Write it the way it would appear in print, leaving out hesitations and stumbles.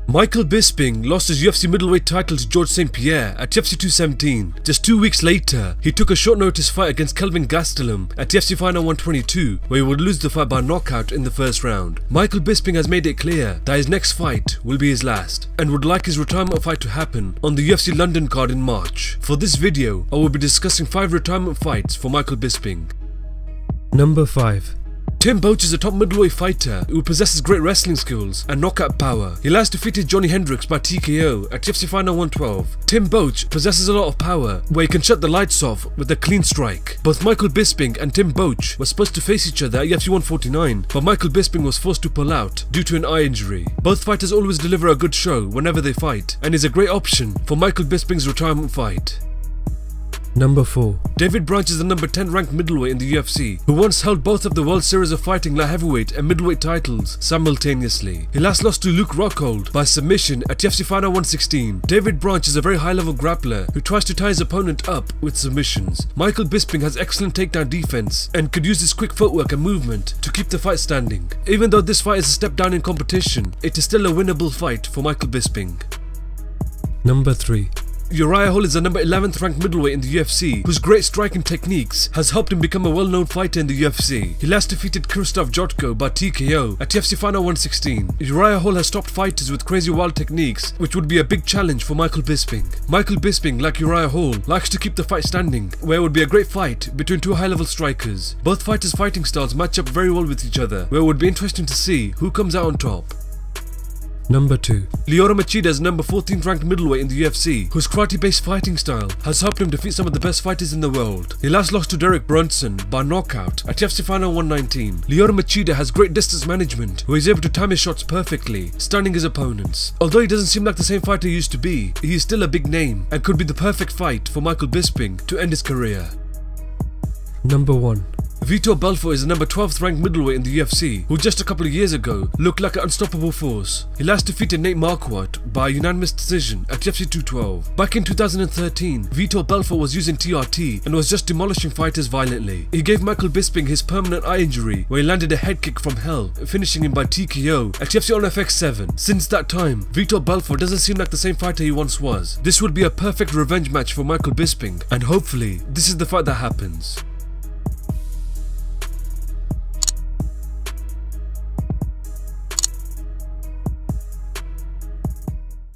Michael Bisping lost his UFC middleweight title to Georges St Pierre at UFC 217. Just 2 weeks later, he took a short notice fight against Kelvin Gastelum at UFC Fight Night 122, where he would lose the fight by knockout in the first round. Michael Bisping has made it clear that his next fight will be his last, and would like his retirement fight to happen on the UFC London Card in March. For this video, I will be discussing 5 retirement fights for Michael Bisping. Number 5. Tim Boetsch is a top middleweight fighter who possesses great wrestling skills and knockout power. He last defeated Johnny Hendricks by TKO at UFC Fight Night 112. Tim Boetsch possesses a lot of power, where he can shut the lights off with a clean strike. Both Michael Bisping and Tim Boetsch were supposed to face each other at UFC 149, but Michael Bisping was forced to pull out due to an eye injury. Both fighters always deliver a good show whenever they fight, and is a great option for Michael Bisping's retirement fight. Number 4. David Branch is the number 10 ranked middleweight in the UFC, who once held both of the World Series of Fighting light heavyweight and middleweight titles simultaneously. He last lost to Luke Rockhold by submission at UFC Fight Night 116. David Branch is a very high level grappler who tries to tie his opponent up with submissions. Michael Bisping has excellent takedown defense and could use his quick footwork and movement to keep the fight standing. Even though this fight is a step down in competition, it is still a winnable fight for Michael Bisping. Number 3. Uriah Hall is the number 11th ranked middleweight in the UFC, whose great striking techniques has helped him become a well-known fighter in the UFC. He last defeated Krzysztof Jotko by TKO at UFC Fight Night 116. Uriah Hall has stopped fighters with crazy wild techniques, which would be a big challenge for Michael Bisping. Michael Bisping, like Uriah Hall, likes to keep the fight standing, where it would be a great fight between two high-level strikers. Both fighters' fighting styles match up very well with each other, where it would be interesting to see who comes out on top. Number 2. Lyoto Machida is number 14th ranked middleweight in the UFC, whose karate-based fighting style has helped him defeat some of the best fighters in the world. He last lost to Derek Brunson by knockout at UFC Fight Night 119. Lyoto Machida has great distance management, where he's able to time his shots perfectly, stunning his opponents. Although he doesn't seem like the same fighter he used to be, he is still a big name and could be the perfect fight for Michael Bisping to end his career. Number 1. Vitor Belfort is the number 12th ranked middleweight in the UFC, who just a couple of years ago looked like an unstoppable force. He last defeated Nate Marquardt by unanimous decision at UFC 212. Back in 2013, Vitor Belfort was using TRT and was just demolishing fighters violently. He gave Michael Bisping his permanent eye injury, where he landed a head kick from hell, finishing him by TKO at UFC on FX7. Since that time, Vitor Belfort doesn't seem like the same fighter he once was. This would be a perfect revenge match for Michael Bisping, and hopefully, this is the fight that happens.